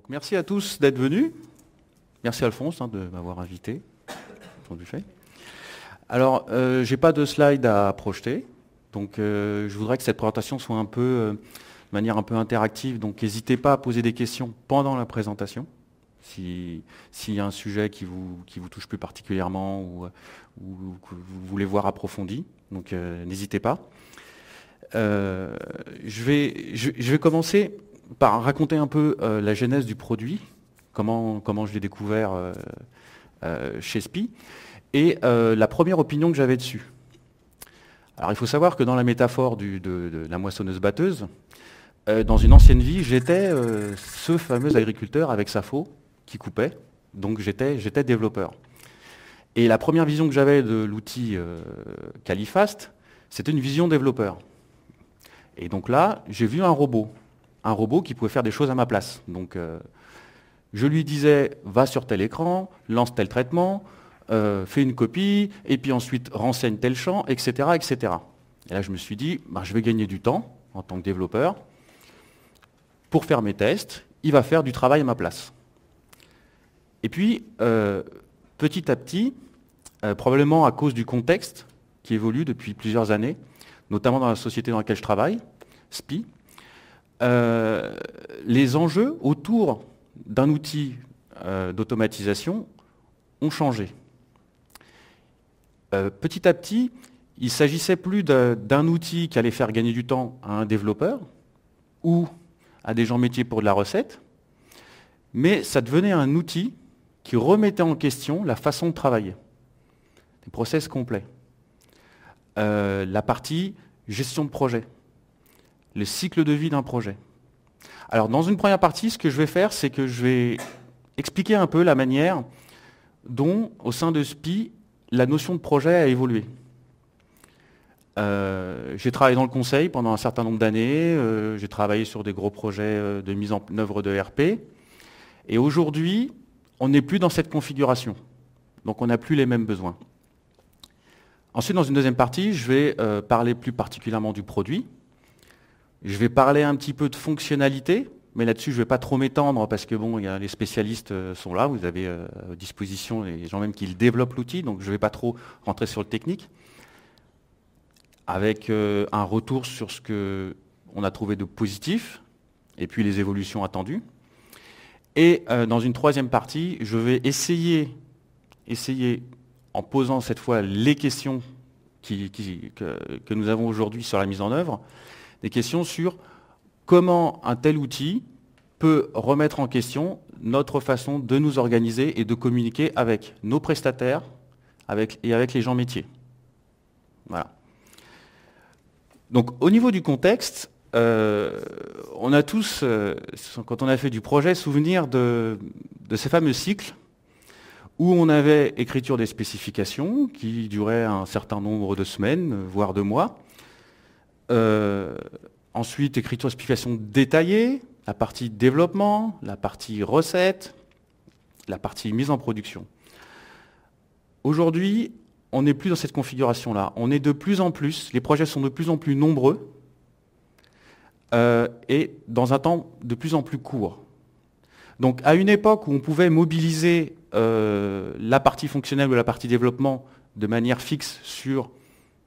Merci à tous d'être venus. Merci Alphonse de m'avoir invité. Alors, je n'ai pas de slide à projeter, donc je voudrais que cette présentation soit un peu, de manière un peu interactive, donc n'hésitez pas à poser des questions pendant la présentation, s'il y a un sujet qui vous touche plus particulièrement ou que vous voulez voir approfondi, donc n'hésitez pas. Je vais commencer par raconter un peu la genèse du produit, comment je l'ai découvert chez SPI, et la première opinion que j'avais dessus. Alors il faut savoir que dans la métaphore de la moissonneuse-batteuse, dans une ancienne vie, j'étais ce fameux agriculteur avec sa faux qui coupait, donc j'étais développeur. Et la première vision que j'avais de l'outil Califast, c'était une vision développeur. Et donc là, j'ai vu un robot qui pouvait faire des choses à ma place. Donc je lui disais, va sur tel écran, lance tel traitement, fais une copie, et puis ensuite renseigne tel champ, etc., etc. Et là, je me suis dit, je vais gagner du temps en tant que développeur pour faire mes tests. Il va faire du travail à ma place. Et puis, petit à petit, probablement à cause du contexte qui évolue depuis plusieurs années, notamment dans la société dans laquelle je travaille, SPI, les enjeux autour d'un outil d'automatisation ont changé. Petit à petit, il ne s'agissait plus d'un outil qui allait faire gagner du temps à un développeur ou à des gens métiers pour de la recette, mais ça devenait un outil qui remettait en question la façon de travailler, des process complets. La partie gestion de projet, le cycle de vie d'un projet. Alors dans une première partie, ce que je vais faire, c'est que je vais expliquer un peu la manière dont, au sein de SPI, la notion de projet a évolué. J'ai travaillé dans le conseil pendant un certain nombre d'années, j'ai travaillé sur des gros projets de mise en œuvre de RP, et aujourd'hui, on n'est plus dans cette configuration, donc on n'a plus les mêmes besoins. Ensuite, dans une deuxième partie, je vais parler plus particulièrement du produit. Je vais parler un petit peu de fonctionnalité, mais là-dessus, je ne vais pas trop m'étendre parce que bon, les spécialistes sont là, vous avez à disposition les gens même qui développent l'outil, donc je ne vais pas trop rentrer sur le technique. Avec un retour sur ce qu'on a trouvé de positif, et puis les évolutions attendues. Et dans une troisième partie, je vais essayer en posant cette fois les questions que nous avons aujourd'hui sur la mise en œuvre, des questions sur comment un tel outil peut remettre en question notre façon de nous organiser et de communiquer avec nos prestataires et avec les gens métiers. Voilà. Donc au niveau du contexte, on a tous, quand on a fait du projet, souvenir de ces fameux cycles où on avait écriture des spécifications qui duraient un certain nombre de semaines, voire de mois. Ensuite, écriture de spécifications détaillées, la partie développement, la partie recette, la partie mise en production. Aujourd'hui, on n'est plus dans cette configuration-là. On est de plus en plus, les projets sont de plus en plus nombreux et dans un temps de plus en plus court. Donc à une époque où on pouvait mobiliser la partie fonctionnelle ou la partie développement de manière fixe sur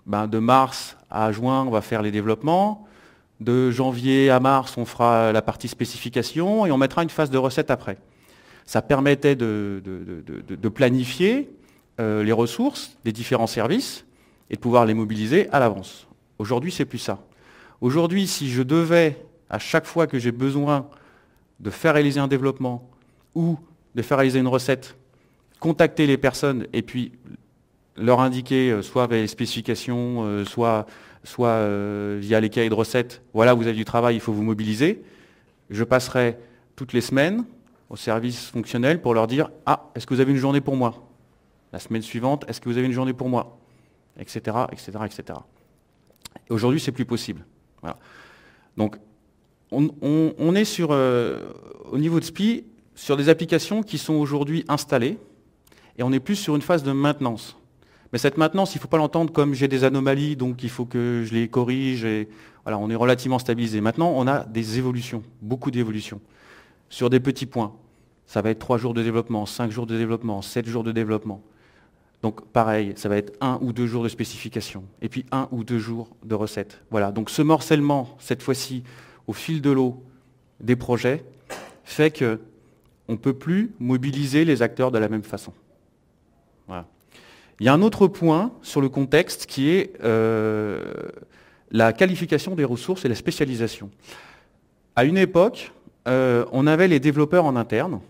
de mars à juin, on va faire les développements, de janvier à mars, on fera la partie spécification et on mettra une phase de recette après. Ça permettait de planifier les ressources des différents services et de pouvoir les mobiliser à l'avance. Aujourd'hui, c'est plus ça. Aujourd'hui, si je devais, à chaque fois que j'ai besoin de faire réaliser un développement ou de faire réaliser une recette, contacter les personnes et puis leur indiquer, soit via les spécifications, soit via les cahiers de recettes, voilà, vous avez du travail, il faut vous mobiliser, je passerai toutes les semaines au service fonctionnel pour leur dire « Ah, est-ce que vous avez une journée pour moi ?» La semaine suivante, est-ce que vous avez une journée pour moi ? Etc., etc., etc. Aujourd'hui, c'est plus possible. Voilà. Donc, on est sur, au niveau de SPI, sur des applications qui sont aujourd'hui installées, et on est plus sur une phase de maintenance. Mais cette maintenance, il ne faut pas l'entendre comme j'ai des anomalies, donc il faut que je les corrige, et voilà, on est relativement stabilisé. Maintenant, on a des évolutions, beaucoup d'évolutions. sur des petits points. Ça va être 3 jours de développement, 5 jours de développement, 7 jours de développement. Donc pareil, ça va être 1 ou 2 jours de spécification, et puis 1 ou 2 jours de recette. Voilà, donc ce morcellement, cette fois-ci, au fil de l'eau des projets, fait qu'on ne peut plus mobiliser les acteurs de la même façon. Voilà. Il y a un autre point sur le contexte qui est la qualification des ressources et la spécialisation. À une époque, on avait les développeurs en interne,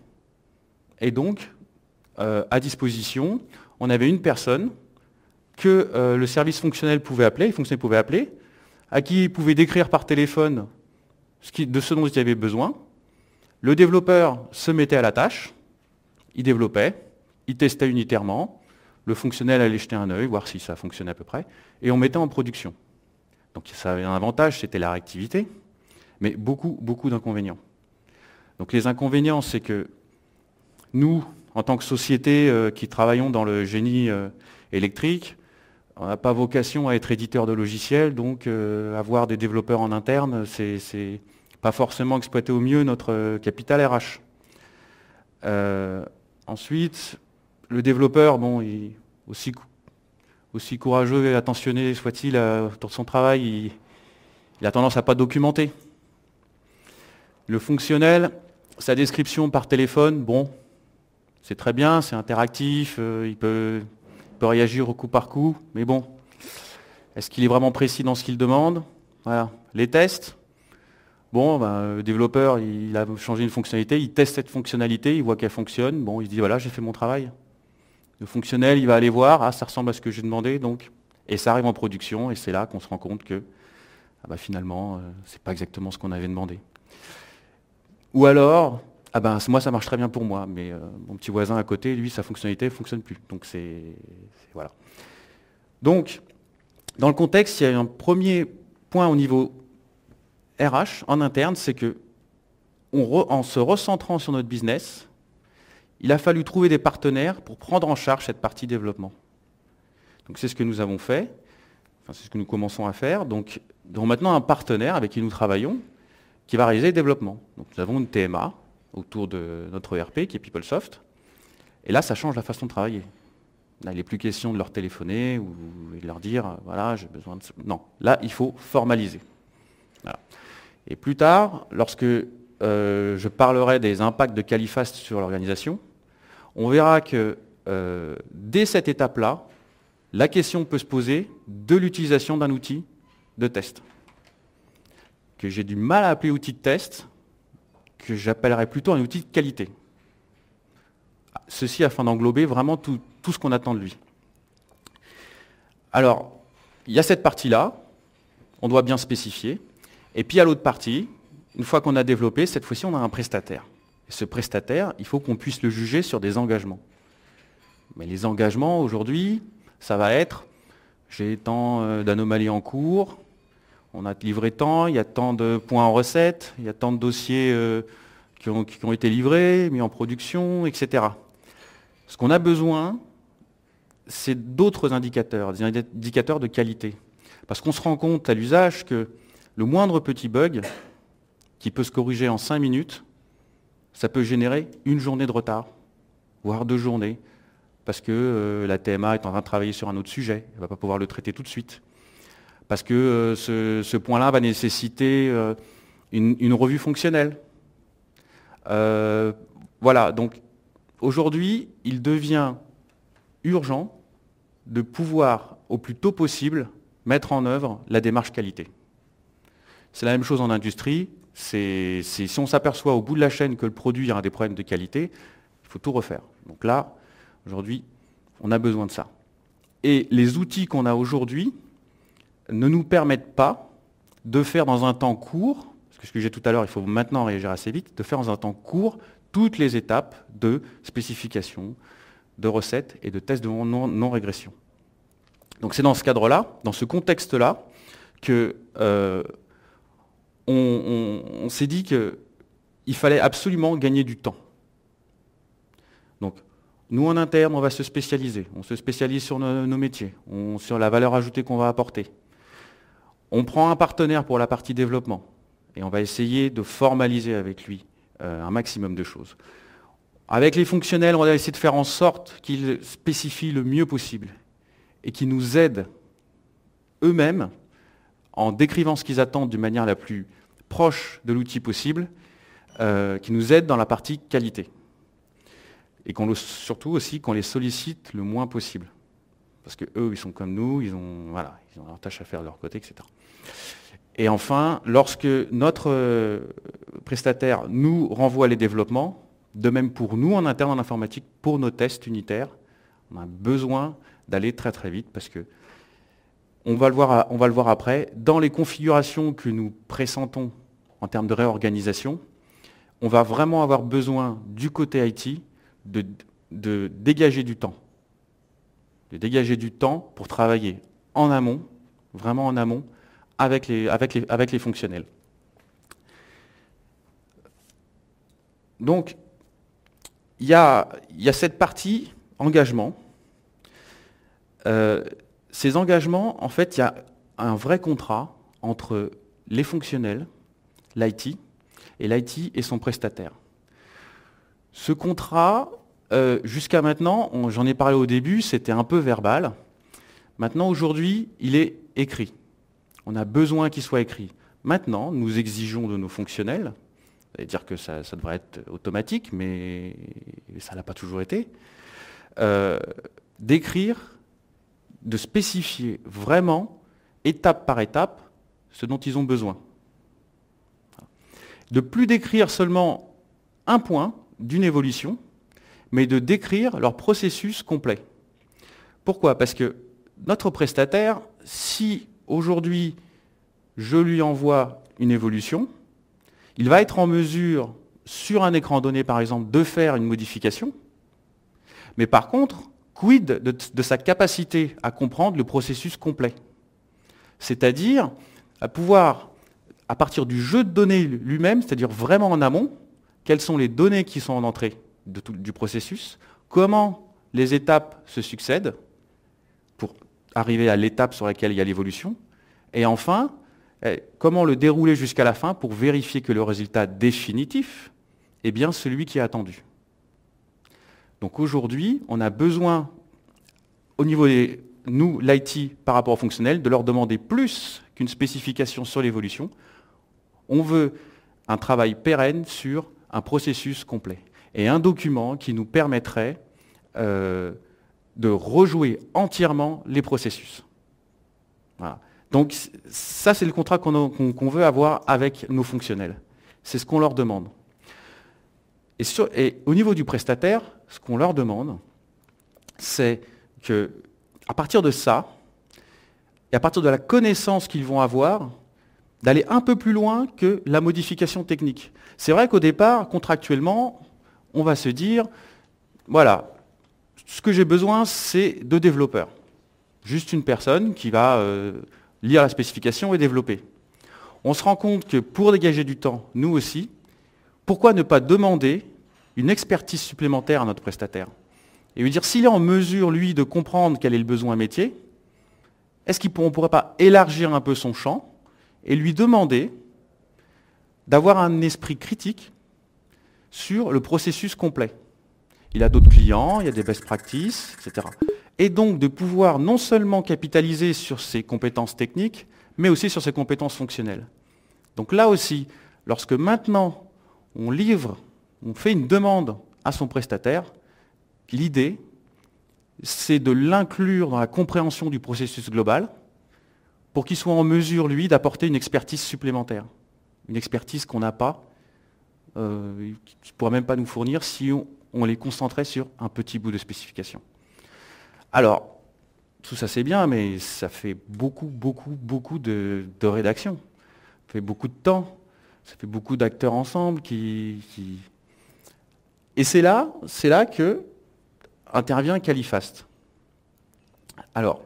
et donc, à disposition, on avait une personne que le service fonctionnel pouvait appeler, les fonctionnaires pouvaient appeler, à qui il pouvait décrire par téléphone de ce dont il avait besoin. Le développeur se mettait à la tâche, il développait, il testait unitairement, le fonctionnel allait jeter un œil, voir si ça fonctionnait à peu près, et on mettait en production. Donc ça avait un avantage, c'était la réactivité, mais beaucoup d'inconvénients. Donc les inconvénients, c'est que nous, en tant que société qui travaillons dans le génie électrique, on n'a pas vocation à être éditeur de logiciels, donc avoir des développeurs en interne, c'est pas forcément exploiter au mieux notre capital RH. Ensuite, le développeur, bon, aussi courageux et attentionné soit-il autour de son travail, il a tendance à ne pas documenter. Le fonctionnel, sa description par téléphone, bon, c'est très bien, c'est interactif, il peut réagir au coup par coup, mais bon, est-ce qu'il est vraiment précis dans ce qu'il demande? Voilà. Les tests, bon, le développeur, il a changé une fonctionnalité, il teste cette fonctionnalité, il voit qu'elle fonctionne, bon, il se dit voilà, j'ai fait mon travail. Le fonctionnel, il va aller voir, ah, ça ressemble à ce que j'ai demandé, donc, et ça arrive en production, et c'est là qu'on se rend compte que finalement, c'est pas exactement ce qu'on avait demandé. Ou alors, moi ça marche très bien pour moi, mais mon petit voisin à côté, lui, sa fonctionnalité ne fonctionne plus. Donc voilà. Donc, dans le contexte, il y a un premier point au niveau RH, en interne, c'est que en se recentrant sur notre business, il a fallu trouver des partenaires pour prendre en charge cette partie développement. Donc c'est ce que nous avons fait, c'est ce que nous commençons à faire. Donc nous avons maintenant un partenaire avec qui nous travaillons, qui va réaliser le développement. Donc nous avons une TMA autour de notre ERP qui est PeopleSoft. Et là, ça change la façon de travailler. Là, il n'est plus question de leur téléphoner ou de leur dire voilà, j'ai besoin de ça. Non, là, il faut formaliser. Voilà. Et plus tard, lorsque je parlerai des impacts de Califast sur l'organisation, on verra que dès cette étape-là, la question peut se poser de l'utilisation d'un outil de test, que j'ai du mal à appeler outil de test, que j'appellerais plutôt un outil de qualité. Ceci afin d'englober vraiment tout ce qu'on attend de lui. Alors, il y a cette partie-là, on doit bien spécifier, et puis il y a l'autre partie, une fois qu'on a développé, cette fois-ci on a un prestataire. Et ce prestataire, il faut qu'on puisse le juger sur des engagements. Mais les engagements aujourd'hui, ça va être, j'ai tant d'anomalies en cours, on a livré tant, il y a tant de points en recette, il y a tant de dossiers qui ont été livrés, mis en production, etc. Ce qu'on a besoin, c'est d'autres indicateurs, des indicateurs de qualité. Parce qu'on se rend compte à l'usage que le moindre petit bug, qui peut se corriger en 5 minutes, ça peut générer une journée de retard, voire 2 journées, parce que la TMA est en train de travailler sur un autre sujet, elle ne va pas pouvoir le traiter tout de suite. Parce que ce point-là va nécessiter une revue fonctionnelle. Voilà, donc aujourd'hui, il devient urgent de pouvoir, au plus tôt possible, mettre en œuvre la démarche qualité. C'est la même chose en industrie. Si on s'aperçoit au bout de la chaîne que le produit a des problèmes de qualité, il faut tout refaire. Donc là, aujourd'hui, on a besoin de ça. Et les outils qu'on a aujourd'hui ne nous permettent pas de faire dans un temps court, parce que ce que j'ai tout à l'heure, il faut maintenant réagir assez vite, de faire dans un temps court toutes les étapes de spécification, de recettes et de tests de non-régression. Donc c'est dans ce cadre-là, dans ce contexte-là, que on s'est dit qu'il fallait absolument gagner du temps. Donc, nous en interne, on va se spécialiser. On se spécialise sur nos métiers, sur la valeur ajoutée qu'on va apporter. On prend un partenaire pour la partie développement et on va essayer de formaliser avec lui un maximum de choses. Avec les fonctionnels, on va essayer de faire en sorte qu'ils spécifient le mieux possible et qu'ils nous aident eux-mêmes, en décrivant ce qu'ils attendent d'une manière la plus proche de l'outil possible, qui nous aident dans la partie qualité. Et surtout aussi qu'on les sollicite le moins possible. Parce qu'eux, ils sont comme nous, ils ont leur tâche à faire de leur côté, etc. Et enfin, lorsque notre prestataire nous renvoie les développements, de même pour nous en interne en informatique, pour nos tests unitaires, on a besoin d'aller très très vite parce que on va le voir après, dans les configurations que nous pressentons en termes de réorganisation, on va vraiment avoir besoin du côté IT de dégager du temps. De dégager du temps pour travailler en amont, vraiment en amont, avec les fonctionnels. Donc, il y a cette partie engagement. Ces engagements, en fait, il y a un vrai contrat entre les fonctionnels, l'IT, et l'IT et son prestataire. Ce contrat, jusqu'à maintenant, j'en ai parlé au début, c'était un peu verbal. Maintenant, aujourd'hui, il est écrit. On a besoin qu'il soit écrit. Maintenant, nous exigeons de nos fonctionnels, c'est-à-dire que ça devrait être automatique, mais ça ne l'a pas toujours été, d'écrire, de spécifier vraiment, étape par étape, ce dont ils ont besoin. De plus décrire seulement un point d'une évolution, mais de décrire leur processus complet. Pourquoi? Parce que notre prestataire, si aujourd'hui je lui envoie une évolution, il va être en mesure, sur un écran donné par exemple, de faire une modification, mais par contre, quid de sa capacité à comprendre le processus complet? C'est-à-dire à pouvoir, à partir du jeu de données lui-même, c'est-à-dire vraiment en amont, quelles sont les données qui sont en entrée du processus, comment les étapes se succèdent pour arriver à l'étape sur laquelle il y a l'évolution, et enfin, comment le dérouler jusqu'à la fin pour vérifier que le résultat définitif est bien celui qui est attendu. Donc aujourd'hui, on a besoin, au niveau des nous, l'IT, par rapport au fonctionnel, de leur demander plus qu'une spécification sur l'évolution. On veut un travail pérenne sur un processus complet et un document qui nous permettrait de rejouer entièrement les processus. Voilà. Donc ça, c'est le contrat qu'on veut avoir avec nos fonctionnels. C'est ce qu'on leur demande. Et au niveau du prestataire, ce qu'on leur demande, c'est que, à partir de ça, et à partir de la connaissance qu'ils vont avoir, d'aller un peu plus loin que la modification technique. C'est vrai qu'au départ, contractuellement, on va se dire, voilà, ce que j'ai besoin, c'est de développeurs. Juste une personne qui va lire la spécification et développer. On se rend compte que pour dégager du temps, nous aussi, pourquoi ne pas demander une expertise supplémentaire à notre prestataire? Et lui dire, s'il est en mesure, lui, de comprendre quel est le besoin métier, est-ce qu'on ne pourrait pas élargir un peu son champ et lui demander d'avoir un esprit critique sur le processus complet? Il a d'autres clients, il y a des best practices, etc. Et donc de pouvoir non seulement capitaliser sur ses compétences techniques, mais aussi sur ses compétences fonctionnelles. Donc là aussi, lorsque maintenant on fait une demande à son prestataire, l'idée, c'est de l'inclure dans la compréhension du processus global pour qu'il soit en mesure, lui, d'apporter une expertise supplémentaire. Une expertise qu'on n'a pas, qui ne pourra même pas nous fournir si on les concentrait sur un petit bout de spécification. Alors, tout ça c'est bien, mais ça fait beaucoup de rédaction. Ça fait beaucoup de temps, ça fait beaucoup d'acteurs ensemble Et c'est là que intervient Califast. Alors,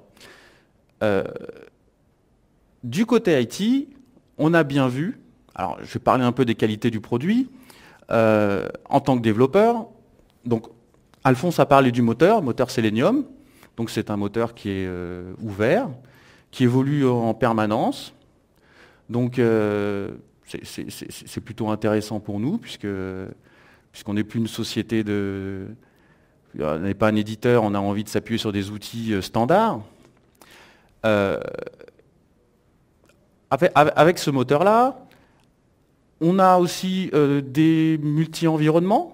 du côté IT, on a bien vu, alors je vais parler un peu des qualités du produit, en tant que développeur. Donc, Alphonse a parlé du moteur Selenium. Donc c'est un moteur qui est ouvert, qui évolue en permanence. Donc c'est plutôt intéressant pour nous, puisqu'on n'est plus une société de... On n'est pas un éditeur, on a envie de s'appuyer sur des outils standards. Avec ce moteur-là, on a aussi des multi-environnements.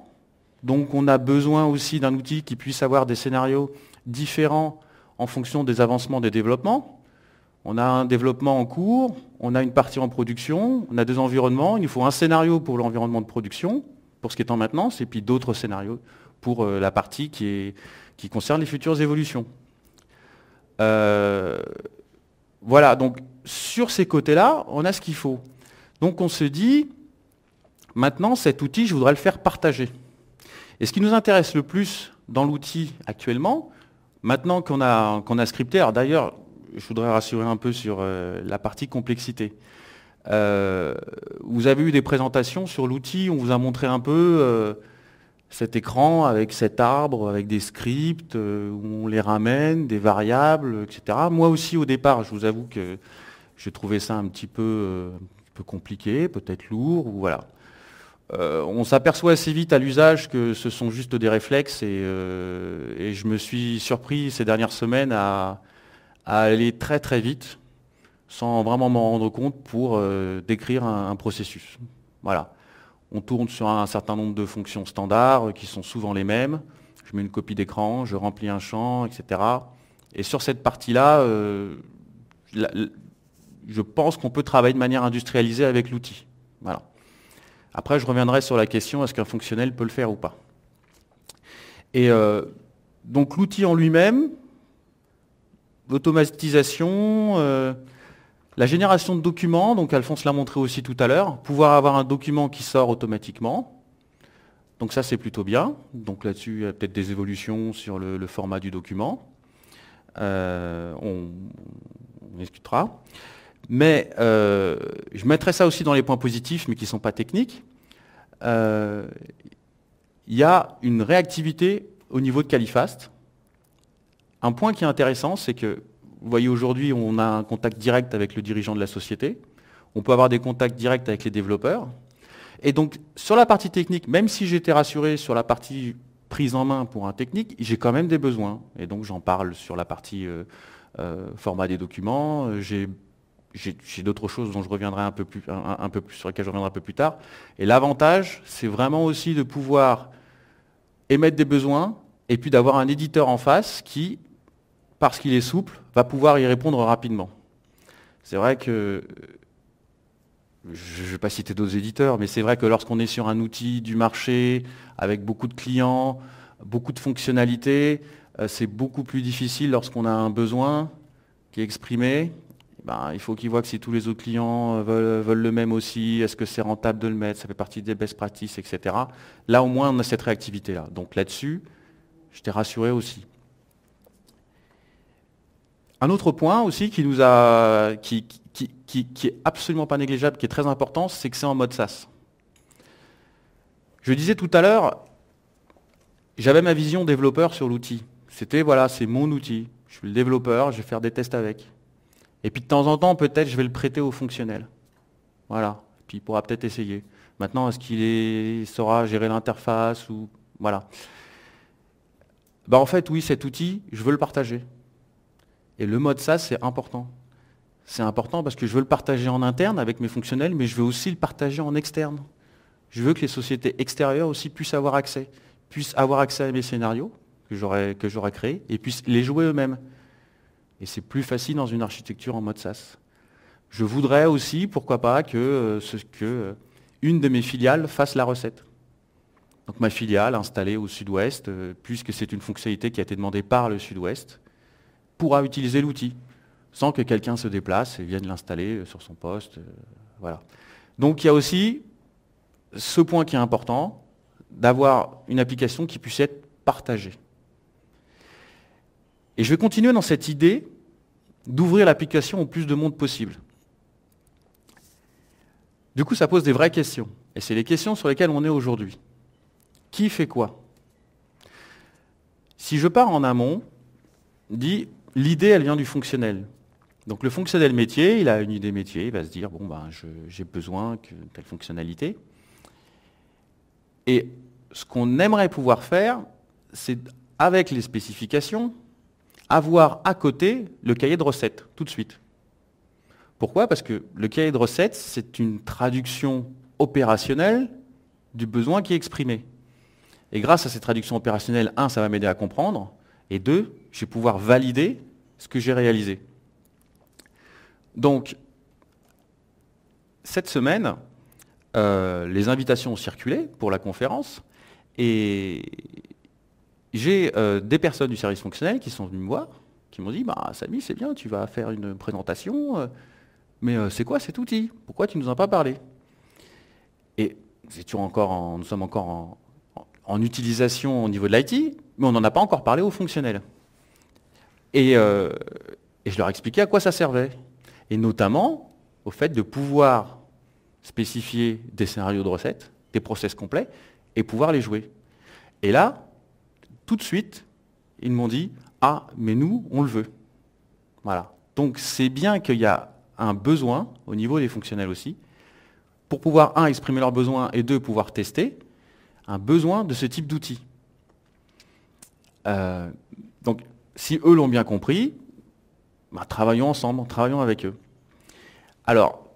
Donc on a besoin aussi d'un outil qui puisse avoir des scénarios différents en fonction des avancements des développements. On a un développement en cours, on a une partie en production, on a deux environnements. Il nous faut un scénario pour l'environnement de production, pour ce qui est en maintenance, et puis d'autres scénarios pour la partie qui concerne les futures évolutions. Voilà, donc sur ces côtés-là, on a ce qu'il faut. Donc on se dit, maintenant cet outil, je voudrais le faire partager. Et ce qui nous intéresse le plus dans l'outil actuellement, maintenant qu'on a scripté, alors d'ailleurs, je voudrais rassurer un peu sur la partie complexité. Vous avez eu des présentations sur l'outil, on vous a montré un peu cet écran avec cet arbre, avec des scripts, où on les ramène, des variables, etc. Moi aussi au départ, je vous avoue que j'ai trouvé ça un petit peu compliqué, peut-être lourd, ou voilà. On s'aperçoit assez vite à l'usage que ce sont juste des réflexes et je me suis surpris ces dernières semaines à aller très très vite sans vraiment m'en rendre compte pour décrire un processus. Voilà. On tourne sur un certain nombre de fonctions standards qui sont souvent les mêmes. Je mets une copie d'écran, je remplis un champ, etc. Et sur cette partie-là, je pense qu'on peut travailler de manière industrialisée avec l'outil. Voilà. Après, je reviendrai sur la question, est-ce qu'un fonctionnel peut le faire ou pas? Et donc l'outil en lui-même, l'automatisation, la génération de documents, donc Alphonse l'a montré aussi tout à l'heure, pouvoir avoir un document qui sort automatiquement. Donc ça, c'est plutôt bien. Donc là-dessus, il y a peut-être des évolutions sur le format du document. On discutera. Mais je mettrai ça aussi dans les points positifs, mais qui ne sont pas techniques. Il y a une réactivité au niveau de Califast. Un point qui est intéressant, c'est que, vous voyez, aujourd'hui, on a un contact direct avec le dirigeant de la société. On peut avoir des contacts directs avec les développeurs. Et donc, sur la partie technique, même si j'étais rassuré sur la partie prise en main pour un technique, j'ai quand même des besoins. Et donc, j'en parle sur la partie format des documents. J'ai d'autres choses dont je reviendrai un peu plus, sur lesquelles je reviendrai un peu plus tard. Et l'avantage, c'est vraiment aussi de pouvoir émettre des besoins et puis d'avoir un éditeur en face qui, parce qu'il est souple, va pouvoir y répondre rapidement. C'est vrai que, je ne vais pas citer d'autres éditeurs, mais c'est vrai que lorsqu'on est sur un outil du marché, avec beaucoup de clients, beaucoup de fonctionnalités, c'est beaucoup plus difficile lorsqu'on a un besoin qui est exprimé. Ben, il faut qu'ils voient que si tous les autres clients veulent le même aussi, est-ce que c'est rentable de le mettre, ça fait partie des best practices, etc. Là, au moins, on a cette réactivité-là. Donc là-dessus, je t'ai rassuré aussi. Un autre point aussi qui est absolument pas négligeable, qui est très important, c'est que c'est en mode SaaS. Je disais tout à l'heure, j'avais ma vision développeur sur l'outil. C'était, voilà, c'est mon outil. Je suis le développeur, je vais faire des tests avec. Et puis de temps en temps, peut-être, je vais le prêter au fonctionnel. Voilà. Puis il pourra peut-être essayer. Maintenant, est-ce qu'il saura gérer l'interface ou... Voilà. Ben, en fait, oui, cet outil, je veux le partager. Et le mode SaaS, c'est important. C'est important parce que je veux le partager en interne avec mes fonctionnels, mais je veux aussi le partager en externe. Je veux que les sociétés extérieures aussi puissent avoir accès à mes scénarios que j'aurais créés et puissent les jouer eux-mêmes. Et c'est plus facile dans une architecture en mode SaaS. Je voudrais aussi, pourquoi pas, que une de mes filiales fasse la recette. Donc ma filiale installée au Sud-Ouest, puisque c'est une fonctionnalité qui a été demandée par le Sud-Ouest, pourra utiliser l'outil, sans que quelqu'un se déplace et vienne l'installer sur son poste. Voilà. Donc il y a aussi ce point qui est important, d'avoir une application qui puisse être partagée. Et je vais continuer dans cette idée d'ouvrir l'application au plus de monde possible. Du coup, ça pose des vraies questions. Et c'est les questions sur lesquelles on est aujourd'hui. Qui fait quoi? Si je pars en amont, l'idée, elle vient du fonctionnel. Donc le fonctionnel métier, il a une idée métier, il va se dire, bon, ben, j'ai besoin de telle fonctionnalité. Et ce qu'on aimerait pouvoir faire, c'est, avec les spécifications, avoir à côté le cahier de recettes, tout de suite. Pourquoi? Parce que le cahier de recettes, c'est une traduction opérationnelle du besoin qui est exprimé. Et grâce à cette traduction opérationnelle, un, ça va m'aider à comprendre, et deux, je vais pouvoir valider ce que j'ai réalisé. Donc, cette semaine, les invitations ont circulé pour la conférence, et j'ai des personnes du service fonctionnel qui sont venues me voir, qui m'ont dit, bah, Samy, c'est bien, tu vas faire une présentation, mais c'est quoi cet outil? Pourquoi tu ne nous en as pas parlé? Et nous sommes encore en utilisation au niveau de l'IT, mais on n'en a pas encore parlé aux fonctionnels. Et je leur ai expliqué à quoi ça servait. Et notamment au fait de pouvoir spécifier des scénarios de recettes, des process complets, et pouvoir les jouer. Et là, tout de suite, ils m'ont dit, ah, mais nous, on le veut. Voilà. Donc c'est bien qu'il y a un besoin, au niveau des fonctionnels aussi, pour pouvoir, un, exprimer leurs besoins, et deux, pouvoir tester, un besoin de ce type d'outils. Donc, si eux l'ont bien compris, bah, travaillons ensemble, travaillons avec eux. Alors,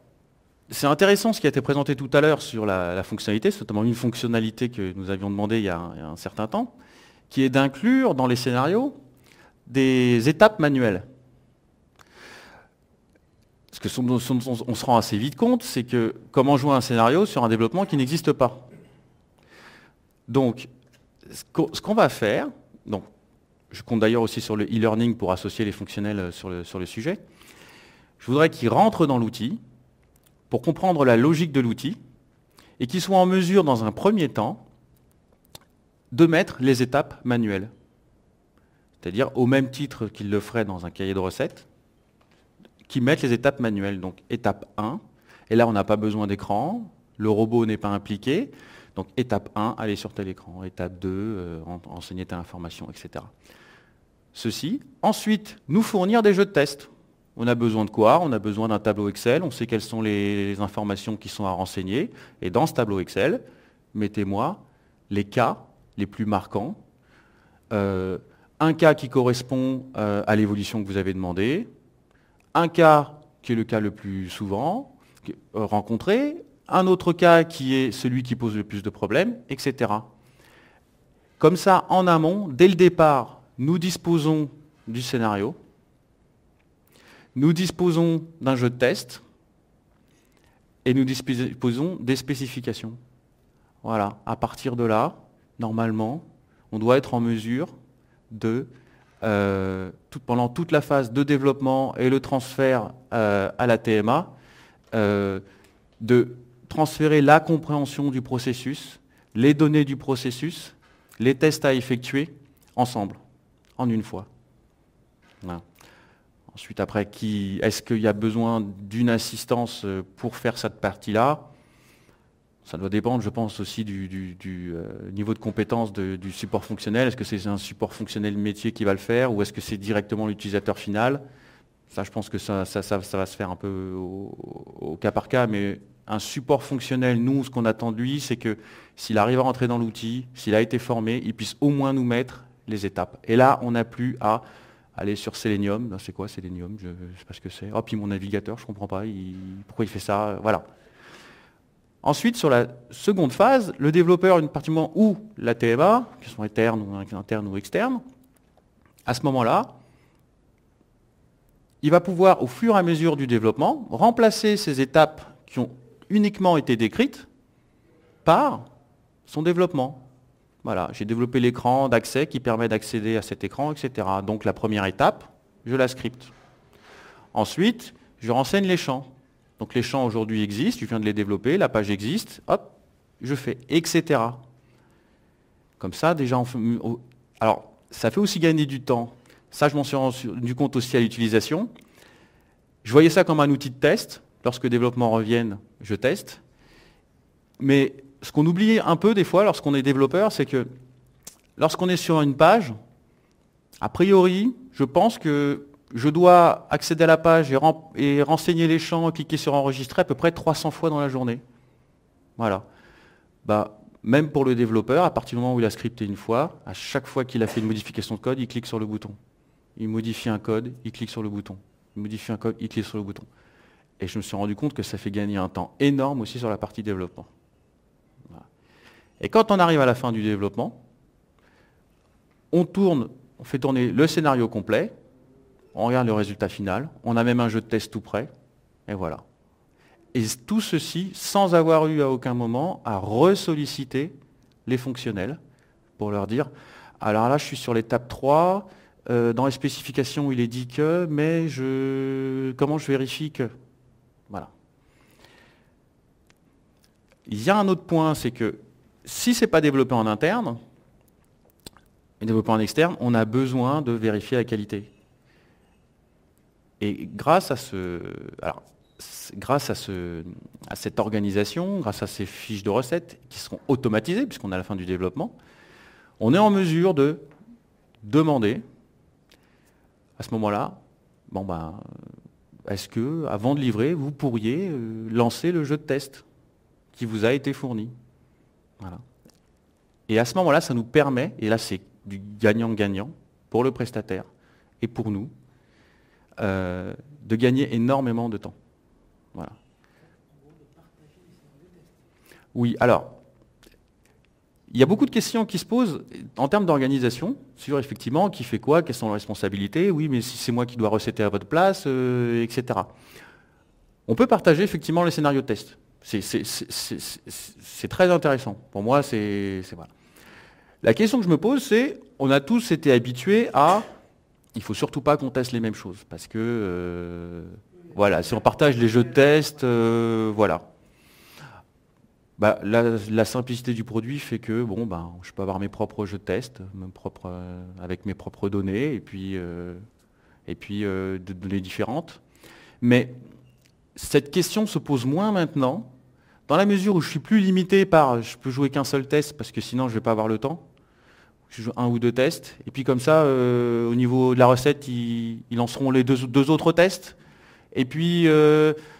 c'est intéressant ce qui a été présenté tout à l'heure sur la fonctionnalité, c'est notamment une fonctionnalité que nous avions demandé il y a un certain temps, qui est d'inclure dans les scénarios des étapes manuelles. Ce que on se rend assez vite compte, c'est que comment jouer un scénario sur un développement qui n'existe pas. Donc, ce qu'on va faire, donc, je compte d'ailleurs aussi sur le e-learning pour associer les fonctionnels sur le sujet, je voudrais qu'ils rentrent dans l'outil pour comprendre la logique de l'outil et qu'ils soient en mesure, dans un premier temps, de mettre les étapes manuelles. C'est-à-dire, au même titre qu'ils le feraient dans un cahier de recettes, qui mettent les étapes manuelles. Donc étape 1, et là on n'a pas besoin d'écran, le robot n'est pas impliqué, donc étape 1, aller sur tel écran, étape 2, renseigner telle information, etc. Ceci, ensuite, nous fournir des jeux de test. On a besoin de quoi? On a besoin d'un tableau Excel, on sait quelles sont les informations qui sont à renseigner, et dans ce tableau Excel, mettez-moi les cas les plus marquants, un cas qui correspond à l'évolution que vous avez demandé, un cas qui est le cas le plus souvent rencontré, un autre cas qui est celui qui pose le plus de problèmes, etc. Comme ça, en amont, dès le départ, nous disposons du scénario, nous disposons d'un jeu de test, et nous disposons des spécifications. Voilà, à partir de là, normalement, on doit être en mesure de pendant toute la phase de développement et le transfert à la TMA, de transférer la compréhension du processus, les données du processus, les tests à effectuer ensemble, en une fois. Voilà. Ensuite, après, est-ce qu'il y a besoin d'une assistance pour faire cette partie-là? Ça doit dépendre, je pense, aussi du niveau de compétence du support fonctionnel. Est-ce que c'est un support fonctionnel métier qui va le faire ou est-ce que c'est directement l'utilisateur final? Ça, je pense que ça va se faire un peu au cas par cas, mais un support fonctionnel, nous, ce qu'on attend de lui, c'est que s'il arrive à rentrer dans l'outil, s'il a été formé, il puisse au moins nous mettre les étapes. Et là, on n'a plus à aller sur Selenium. C'est quoi Selenium? Je ne sais pas ce que c'est. Oh, puis mon navigateur, je ne comprends pas. Pourquoi il fait ça? Voilà. Ensuite, sur la seconde phase, le développeur, une partie du moment où la TMA, qui sont internes ou externes, à ce moment-là, il va pouvoir, au fur et à mesure du développement, remplacer ces étapes qui ont uniquement été décrites par son développement. Voilà, j'ai développé l'écran d'accès qui permet d'accéder à cet écran, etc. Donc la première étape, je la scripte. Ensuite, je renseigne les champs. Donc les champs aujourd'hui existent, je viens de les développer, la page existe, hop, je fais, etc. Comme ça, déjà, alors, ça fait aussi gagner du temps. Ça, je m'en suis rendu compte aussi à l'utilisation. Je voyais ça comme un outil de test. Lorsque le développement revienne, je teste. Mais ce qu'on oublie un peu des fois lorsqu'on est développeur, c'est que lorsqu'on est sur une page, a priori, je pense que je dois accéder à la page et renseigner les champs, cliquer sur enregistrer à peu près 300 fois dans la journée. Voilà. Bah, même pour le développeur, à partir du moment où il a scripté une fois, à chaque fois qu'il a fait une modification de code, il clique sur le bouton. Il modifie un code, il clique sur le bouton. Il modifie un code, il clique sur le bouton. Et je me suis rendu compte que ça fait gagner un temps énorme aussi sur la partie développement. Voilà. Et quand on arrive à la fin du développement, on fait tourner le scénario complet, on regarde le résultat final, on a même un jeu de test tout prêt, et voilà. Et tout ceci sans avoir eu à aucun moment à ressolliciter les fonctionnels pour leur dire, alors là je suis sur l'étape 3, dans les spécifications il est dit que, mais comment je vérifie que? Voilà. Il y a un autre point, c'est que si ce n'est pas développé en interne, et développé en externe, on a besoin de vérifier la qualité. Et grâce à cette organisation, grâce à ces fiches de recettes qui seront automatisées, puisqu'on est à la fin du développement, on est en mesure de demander, à ce moment-là, est-ce que, avant de livrer, vous pourriez lancer le jeu de test qui vous a été fourni? Voilà. Et à ce moment-là, ça nous permet, et là c'est du gagnant-gagnant pour le prestataire et pour nous, de gagner énormément de temps. Voilà. Oui, alors, il y a beaucoup de questions qui se posent en termes d'organisation, sur effectivement qui fait quoi, quelles sont les responsabilités, oui, mais si c'est moi qui dois recéter à votre place, etc. On peut partager effectivement les scénarios de test. C'est très intéressant. Pour moi, c'est voilà. La question que je me pose, c'est, on a tous été habitués à, il ne faut surtout pas qu'on teste les mêmes choses, parce que, voilà, si on partage les jeux de test, voilà. Bah, la simplicité du produit fait que, je peux avoir mes propres jeux de test, avec mes propres données, et puis de données différentes. Mais cette question se pose moins maintenant, dans la mesure où je suis plus limité par, je peux jouer qu'un seul test, parce que sinon je ne vais pas avoir le temps. Je joue un ou deux tests, et puis comme ça, au niveau de la recette, ils lanceront les deux autres tests, et puis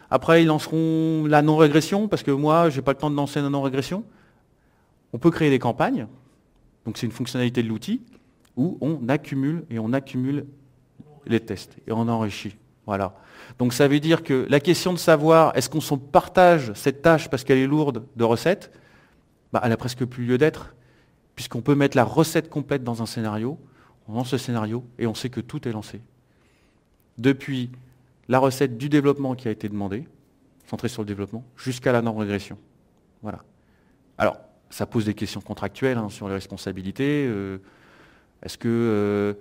après ils lanceront la non-régression, parce que moi, je n'ai pas le temps de lancer la non-régression. On peut créer des campagnes, donc c'est une fonctionnalité de l'outil, où on accumule les tests, et on enrichit. Voilà. Donc ça veut dire que la question de savoir, est-ce qu'on se partage cette tâche parce qu'elle est lourde de recettes, elle n'a presque plus lieu d'être, puisqu'on peut mettre la recette complète dans un scénario, on lance ce scénario et on sait que tout est lancé. Depuis la recette du développement qui a été demandée, centrée sur le développement, jusqu'à la non-régression. Voilà. Alors, ça pose des questions contractuelles sur les responsabilités. Est-ce que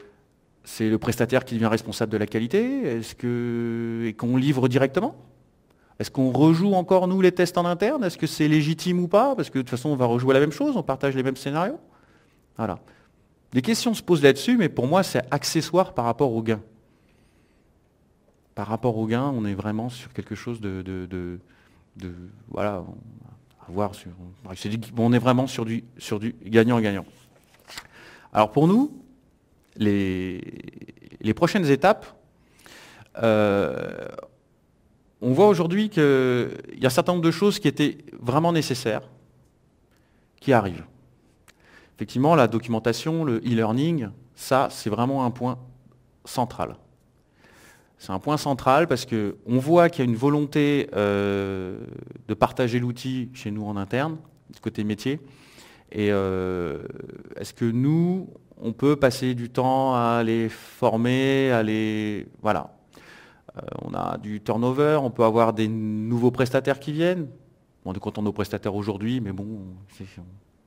c'est le prestataire qui devient responsable de la qualité? Et qu'on livre directement? Est-ce qu'on rejoue encore, nous, les tests en interne? Est-ce que c'est légitime ou pas? Parce que de toute façon, on va rejouer la même chose, on partage les mêmes scénarios. Voilà. Des questions se posent là-dessus, mais pour moi, c'est accessoire par rapport au gain. Par rapport au gain, on est vraiment sur quelque chose voilà, à voir. On est vraiment sur du gagnant-gagnant. Alors pour nous, les prochaines étapes, on voit aujourd'hui qu'il y a un certain nombre de choses qui étaient vraiment nécessaires, qui arrivent. Effectivement, la documentation, le e-learning, ça, c'est vraiment un point central. C'est un point central parce qu'on voit qu'il y a une volonté de partager l'outil chez nous en interne, du côté métier. Et est-ce que nous, on peut passer du temps à les former, Voilà. On a du turnover, on peut avoir des nouveaux prestataires qui viennent. On est content de nos prestataires aujourd'hui, mais bon, c'est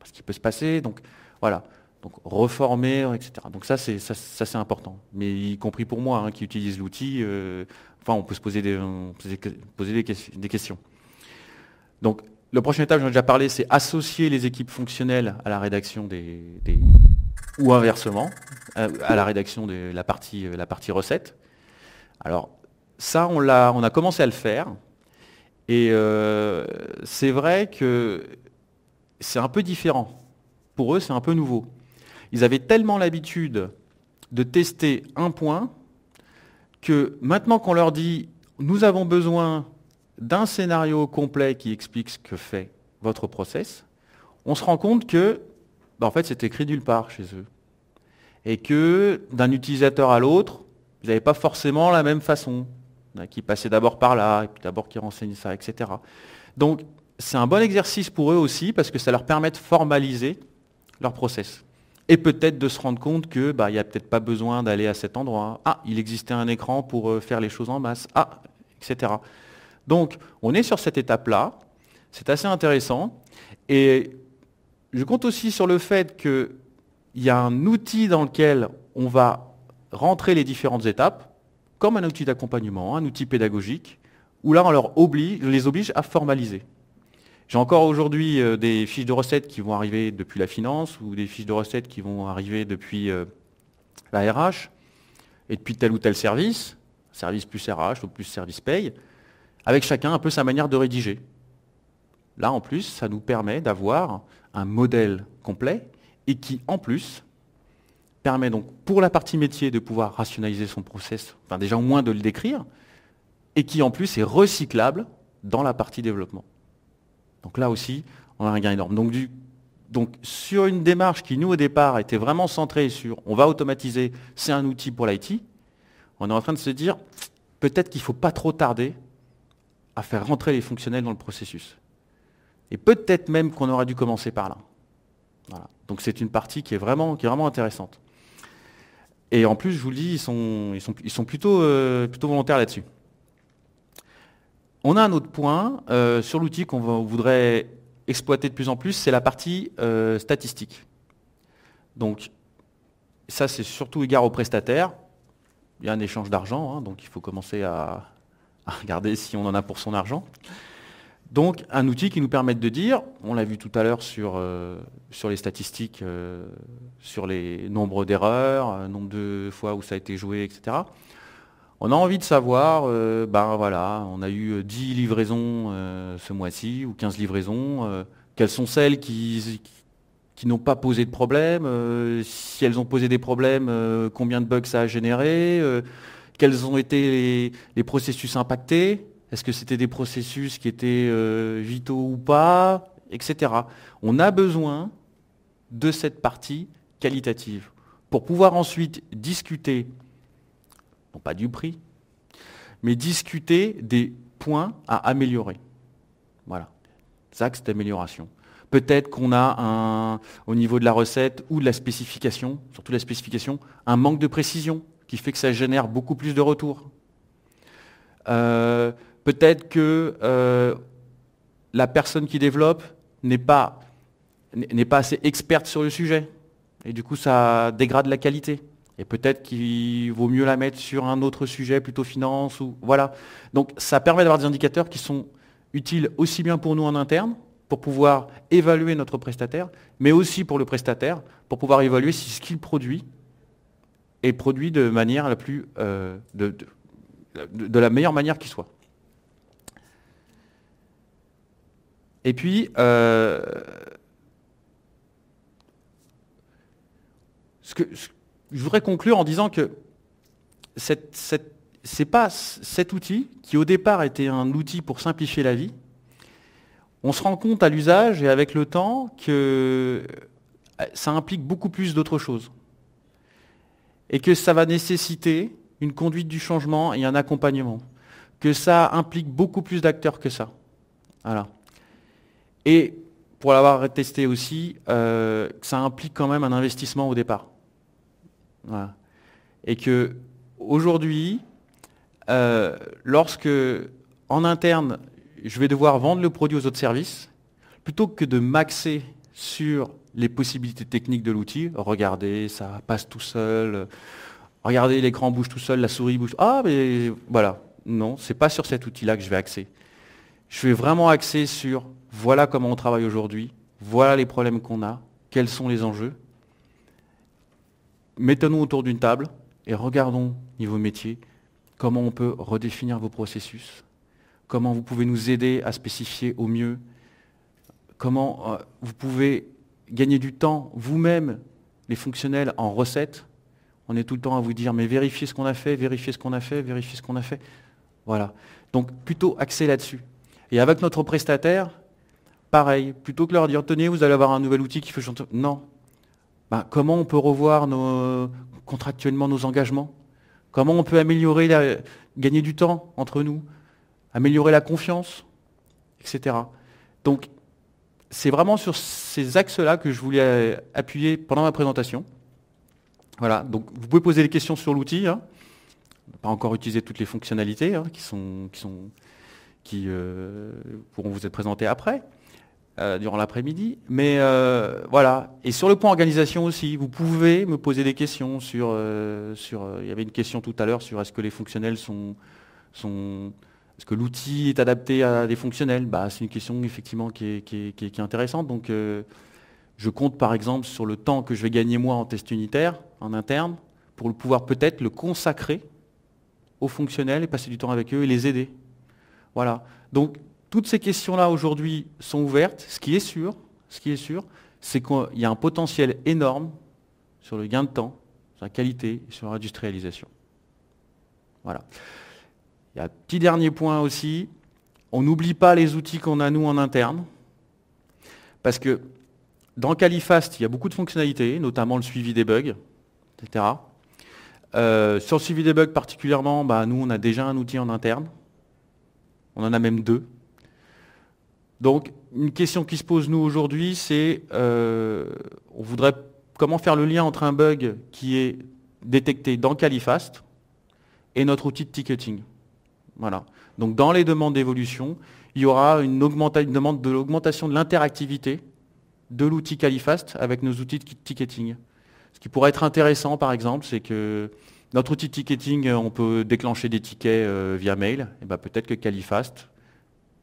ce qui peut se passer. Donc voilà, donc reformer, etc. Donc ça c'est important. Mais y compris pour moi qui utilise l'outil, on peut se poser des questions. Donc la prochaine étape, j'en ai déjà parlé, c'est associer les équipes fonctionnelles à la rédaction ou inversement, à la rédaction de la partie recette. Alors ça, on a commencé à le faire. Et c'est vrai que c'est un peu différent. Pour eux, c'est un peu nouveau. Ils avaient tellement l'habitude de tester un point que maintenant qu'on leur dit « nous avons besoin d'un scénario complet qui explique ce que fait votre process », on se rend compte que en fait, c'est écrit nulle part chez eux. Et que d'un utilisateur à l'autre, vous n'avez pas forcément la même façon. Qui passait d'abord par là, et puis d'abord qui renseigne ça, etc. Donc, c'est un bon exercice pour eux aussi, parce que ça leur permet de formaliser leur process. Et peut-être de se rendre compte que il n'y a peut-être pas besoin d'aller à cet endroit. Ah, il existait un écran pour faire les choses en masse. Ah, etc. Donc, on est sur cette étape-là. C'est assez intéressant. Et je compte aussi sur le fait qu'il y a un outil dans lequel on va rentrer les différentes étapes, comme un outil d'accompagnement, un outil pédagogique, où là, on les oblige à formaliser. J'ai encore aujourd'hui des fiches de recettes qui vont arriver depuis la finance ou des fiches de recettes qui vont arriver depuis la RH et depuis tel ou tel service plus RH ou plus service paye, avec chacun un peu sa manière de rédiger. Là, en plus, ça nous permet d'avoir un modèle complet et qui, en plus, permet donc pour la partie métier de pouvoir rationaliser son process, enfin déjà au moins de le décrire, et qui en plus est recyclable dans la partie développement. Donc là aussi, on a un gain énorme. Donc sur une démarche qui, nous, au départ, était vraiment centrée sur on va automatiser, c'est un outil pour l'IT, on est en train de se dire peut-être qu'il ne faut pas trop tarder à faire rentrer les fonctionnels dans le processus. Et peut-être même qu'on aurait dû commencer par là. Voilà. Donc c'est une partie qui est vraiment intéressante. Et en plus, je vous le dis, ils sont plutôt volontaires là-dessus. On a un autre point sur l'outil qu'on voudrait exploiter de plus en plus, c'est la partie statistique. Donc ça, c'est surtout égard aux prestataires. Il y a un échange d'argent, hein, donc il faut commencer à regarder si on en a pour son argent. Donc un outil qui nous permette de dire, on l'a vu tout à l'heure sur les statistiques, sur les nombres d'erreurs, nombre de fois où ça a été joué, etc. On a envie de savoir, voilà, on a eu 10 livraisons ce mois-ci, ou 15 livraisons, quelles sont celles qui n'ont pas posé de problème, si elles ont posé des problèmes, combien de bugs ça a généré, quels ont été les processus impactés. Est-ce que c'était des processus qui étaient vitaux ou pas, etc. On a besoin de cette partie qualitative pour pouvoir ensuite discuter, non pas du prix, mais discuter des points à améliorer. Voilà, des axes d'amélioration. Peut-être qu'on a au niveau de la recette ou de la spécification, surtout la spécification, un manque de précision qui fait que ça génère beaucoup plus de retours. Peut-être que la personne qui développe n'est pas assez experte sur le sujet. Et du coup, ça dégrade la qualité. Et peut-être qu'il vaut mieux la mettre sur un autre sujet, plutôt finance. Voilà. Donc, ça permet d'avoir des indicateurs qui sont utiles aussi bien pour nous en interne, pour pouvoir évaluer notre prestataire, mais aussi pour le prestataire, pour pouvoir évaluer si ce qu'il produit est produit de manière la plus... de la meilleure manière qui soit. Et puis, je voudrais conclure en disant que c'est pas cet outil qui au départ était un outil pour simplifier la vie. On se rend compte à l'usage et avec le temps que ça implique beaucoup plus d'autres choses. Et que ça va nécessiter une conduite du changement et un accompagnement. Que ça implique beaucoup plus d'acteurs que ça. Voilà. Et pour l'avoir testé aussi, ça implique quand même un investissement au départ. Voilà. Et que aujourd'hui, lorsque en interne, je vais devoir vendre le produit aux autres services, plutôt que de m'axer sur les possibilités techniques de l'outil, regardez, ça passe tout seul, regardez, l'écran bouge tout seul, la souris bouge. Ah, mais voilà. Non, c'est pas sur cet outil-là que je vais axer. Je vais vraiment axer sur voilà comment on travaille aujourd'hui, voilà les problèmes qu'on a, quels sont les enjeux. Mettons-nous autour d'une table et regardons, niveau métier, comment on peut redéfinir vos processus, comment vous pouvez nous aider à spécifier au mieux, comment vous pouvez gagner du temps vous-même, les fonctionnels, en recettes, On est tout le temps à vous dire, mais vérifiez ce qu'on a fait, vérifiez ce qu'on a fait, vérifiez ce qu'on a fait. Voilà. Donc plutôt axé là-dessus. Et avec notre prestataire, pareil, plutôt que leur dire, tenez, vous allez avoir un nouvel outil qui fait chanter. Non. Ben, comment on peut revoir contractuellement nos engagements? Comment on peut améliorer, gagner du temps entre nous, améliorer la confiance, etc. Donc, c'est vraiment sur ces axes-là que je voulais appuyer pendant ma présentation. Voilà, donc vous pouvez poser des questions sur l'outil. Hein. On n'a pas encore utilisé toutes les fonctionnalités hein, qui pourront vous être présentées après, durant l'après-midi. Mais voilà, et sur le point organisation aussi, vous pouvez me poser des questions sur... il y avait une question tout à l'heure sur est-ce que les fonctionnels est-ce que l'outil est adapté à des fonctionnels? Bah, c'est une question effectivement qui est intéressante. Donc, je compte par exemple sur le temps que je vais gagner moi en test unitaire, en interne, pour pouvoir peut-être le consacrer aux fonctionnels et passer du temps avec eux et les aider. Voilà. Donc, toutes ces questions-là aujourd'hui sont ouvertes. Ce qui est sûr, c'est qu'il y a un potentiel énorme sur le gain de temps, sur la qualité et sur l'industrialisation. Voilà. Il y a un petit dernier point aussi, on n'oublie pas les outils qu'on a nous en interne, parce que dans Califast, il y a beaucoup de fonctionnalités, notamment le suivi des bugs, etc. Sur le suivi des bugs particulièrement, bah, nous on a déjà un outil en interne, on en a même 2. Donc une question qui se pose nous aujourd'hui, c'est on voudrait comment faire le lien entre un bug qui est détecté dans Califast et notre outil de ticketing. Voilà. Donc dans les demandes d'évolution, il y aura une demande de l'augmentation de l'interactivité de l'outil Califast avec nos outils de ticketing. Ce qui pourrait être intéressant par exemple, c'est que notre outil de ticketing, on peut déclencher des tickets via mail. Et ben, peut-être que Califast,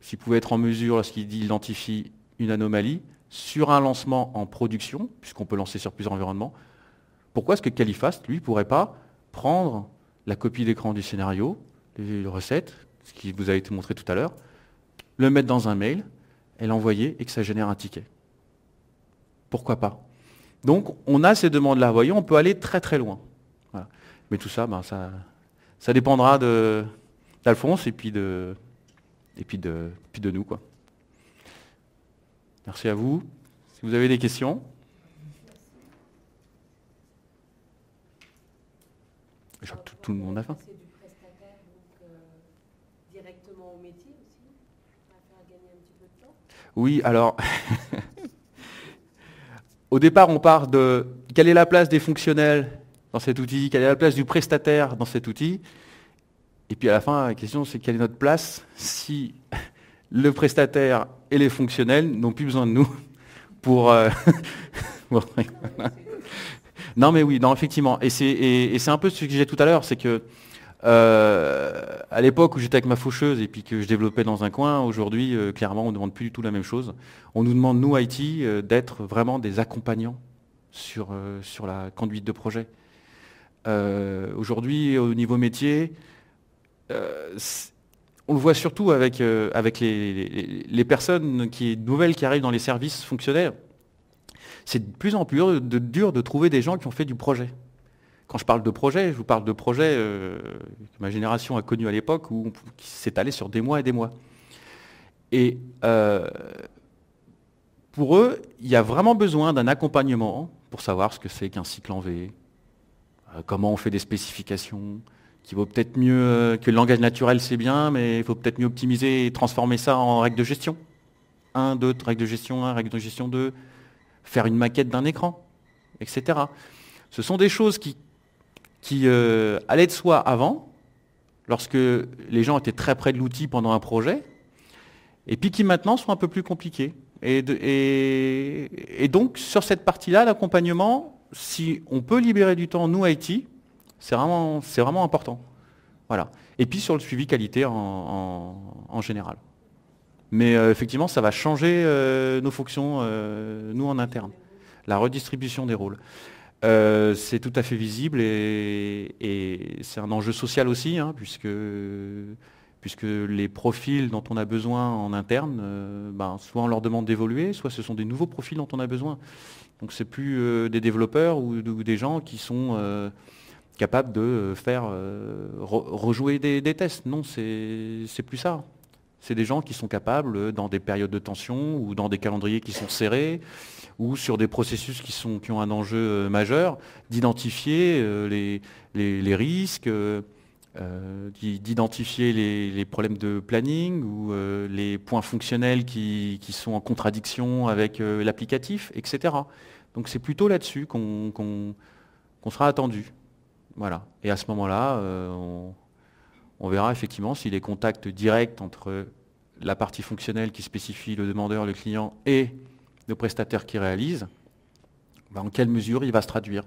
s'il pouvait être en mesure, lorsqu'il identifie une anomalie, sur un lancement en production, puisqu'on peut lancer sur plusieurs environnements, pourquoi est-ce que Califast, lui, ne pourrait pas prendre la copie d'écran du scénario, les recettes, ce qui vous a été montré tout à l'heure, le mettre dans un mail et l'envoyer et que ça génère un ticket. Pourquoi pas? Donc, on a ces demandes-là. Vous voyez, on peut aller très très loin. Voilà. Mais tout ça, ben, ça dépendra d'Alphonse et puis de nous, quoi. Merci à vous. Si vous avez des questions. Je crois que tout le monde a faim. Oui, alors, au départ, on part de quelle est la place des fonctionnels dans cet outil, quelle est la place du prestataire dans cet outil, et puis à la fin, la question, c'est quelle est notre place si le prestataire et les fonctionnels n'ont plus besoin de nous pour... Non, mais oui, non, effectivement, et c'est un peu ce que j'ai tout à l'heure, c'est que à l'époque où j'étais avec ma faucheuse et puis que je développais dans un coin, aujourd'hui, clairement, on ne demande plus du tout la même chose. On nous demande, nous, IT, d'être vraiment des accompagnants sur la conduite de projet. Aujourd'hui, au niveau métier, on le voit surtout avec les personnes nouvelles qui arrivent dans les services fonctionnels. C'est de plus en plus dur de trouver des gens qui ont fait du projet. Quand je parle de projet, je vous parle de projets que ma génération a connus à l'époque qui s'étalaient sur des mois et des mois. Et pour eux, il y a vraiment besoin d'un accompagnement pour savoir ce que c'est qu'un cycle en V, comment on fait des spécifications, qui vaut peut-être mieux que le langage naturel, c'est bien, mais il faut peut-être mieux optimiser et transformer ça en règles de gestion. 1, 2, règles de gestion 1, règles de gestion 2, faire une maquette d'un écran, etc. Ce sont des choses qui allaient de soi avant, lorsque les gens étaient très près de l'outil pendant un projet, et puis qui maintenant sont un peu plus compliquées. Et donc, sur cette partie-là, l'accompagnement, si on peut libérer du temps, nous, IT, c'est vraiment important. Voilà. Et puis sur le suivi qualité en général. Mais effectivement, ça va changer nos fonctions, nous, en interne. La redistribution des rôles. C'est tout à fait visible et c'est un enjeu social aussi, hein, puisque les profils dont on a besoin en interne, soit on leur demande d'évoluer, soit ce sont des nouveaux profils dont on a besoin. Donc c'est plus des développeurs ou des gens qui sont capable de faire rejouer des tests. Non, c'est plus ça. C'est des gens qui sont capables, dans des périodes de tension ou dans des calendriers qui sont serrés ou sur des processus qui ont un enjeu majeur, d'identifier les risques, d'identifier les problèmes de planning ou les points fonctionnels qui sont en contradiction avec l'applicatif, etc. Donc c'est plutôt là-dessus qu'on sera attendu. Voilà. Et à ce moment-là, on verra effectivement si les contacts directs entre la partie fonctionnelle qui spécifie le demandeur, le client et le prestataire qui réalise, en quelle mesure il va se traduire.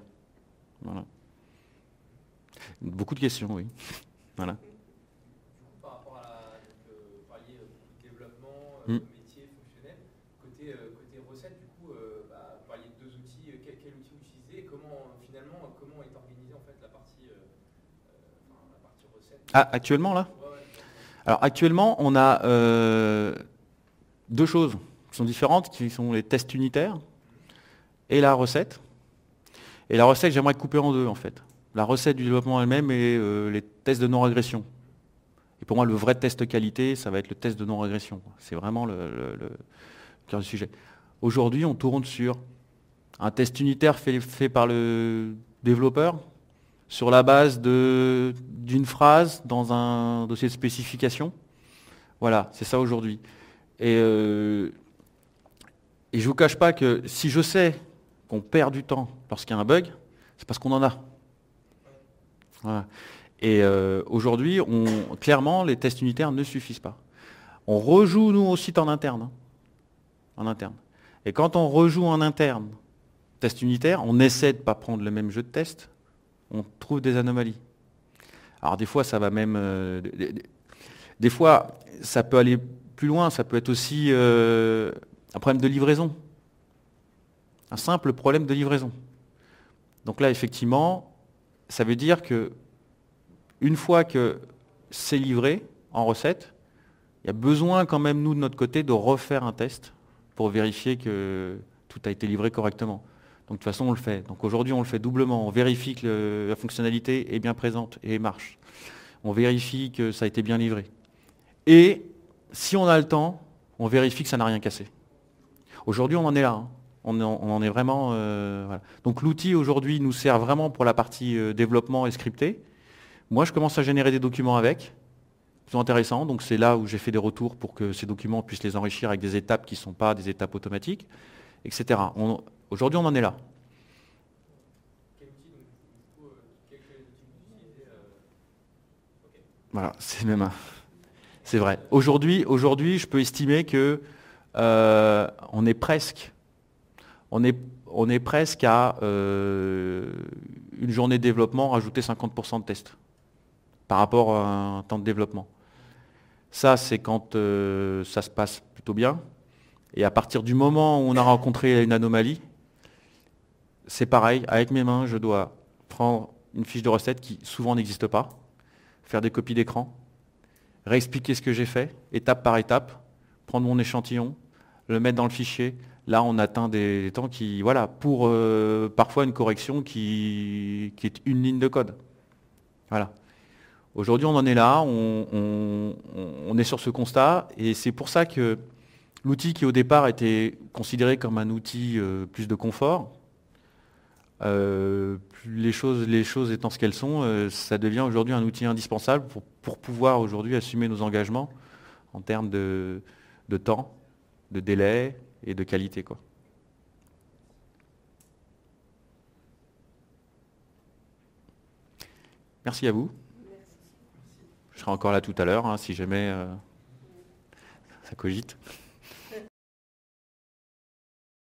Voilà. Beaucoup de questions, oui. Voilà. Par rapport à vous parliez beaucoup de développement, métier, fonctionnel, côté recette, du coup, vous parliez de 2 outils, quel outil vous utilisez et comment est organisée en fait la partie recette? Ah, actuellement là? Alors actuellement, on a 2 choses qui sont différentes, qui sont les tests unitaires et la recette. Et la recette, j'aimerais couper en 2 en fait. La recette du développement elle-même et les tests de non-régression. Et pour moi, le vrai test qualité, ça va être le test de non-régression. C'est vraiment le cœur du sujet. Aujourd'hui, on tourne sur un test unitaire fait par le développeur sur la base d'une phrase dans un dossier de spécification. Voilà, c'est ça aujourd'hui. Et je ne vous cache pas que si je sais qu'on perd du temps lorsqu'il y a un bug, c'est parce qu'on en a. Voilà. Et aujourd'hui, clairement, les tests unitaires ne suffisent pas. On rejoue, nous, au site en interne. Hein, en interne. Et quand on rejoue en interne test unitaire, on essaie de ne pas prendre le même jeu de test, on trouve des anomalies. Alors des fois, ça va même... des fois, ça peut aller plus loin, ça peut être aussi un problème de livraison. Un simple problème de livraison. Donc là, effectivement, ça veut dire que une fois que c'est livré en recette, il y a besoin quand même, nous, de notre côté, de refaire un test pour vérifier que tout a été livré correctement. Donc de toute façon, on le fait. Donc aujourd'hui, on le fait doublement. On vérifie que la fonctionnalité est bien présente et marche. On vérifie que ça a été bien livré. Et si on a le temps, on vérifie que ça n'a rien cassé. Aujourd'hui, on en est là. Hein. On en est vraiment... voilà. Donc l'outil aujourd'hui nous sert vraiment pour la partie développement et scripté. Moi, je commence à générer des documents avec. C'est intéressant. Donc c'est là où j'ai fait des retours pour que ces documents puissent les enrichir avec des étapes qui ne sont pas des étapes automatiques, etc. Aujourd'hui, on en est là. Quel outil, donc, du coup, quel outil vous utilisez okay. Voilà, c'est même un... C'est vrai. Aujourd'hui, je peux estimer que on est presque à une journée de développement rajouter 50% de tests par rapport à un temps de développement. Ça, c'est quand ça se passe plutôt bien. Et à partir du moment où on a rencontré une anomalie, c'est pareil, avec mes mains, je dois prendre une fiche de recette qui souvent n'existe pas, faire des copies d'écran, réexpliquer ce que j'ai fait, étape par étape, prendre mon échantillon, le mettre dans le fichier. Là, on atteint des temps qui, voilà, pour parfois une correction qui est une ligne de code. Voilà. Aujourd'hui, on en est là, on est sur ce constat, et c'est pour ça que l'outil qui au départ était considéré comme un outil plus de confort, les choses étant ce qu'elles sont, ça devient aujourd'hui un outil indispensable pour pouvoir aujourd'hui assumer nos engagements en termes de temps, de délai et de qualité, quoi. Merci à vous. Je serai encore là tout à l'heure, hein, si jamais ça cogite.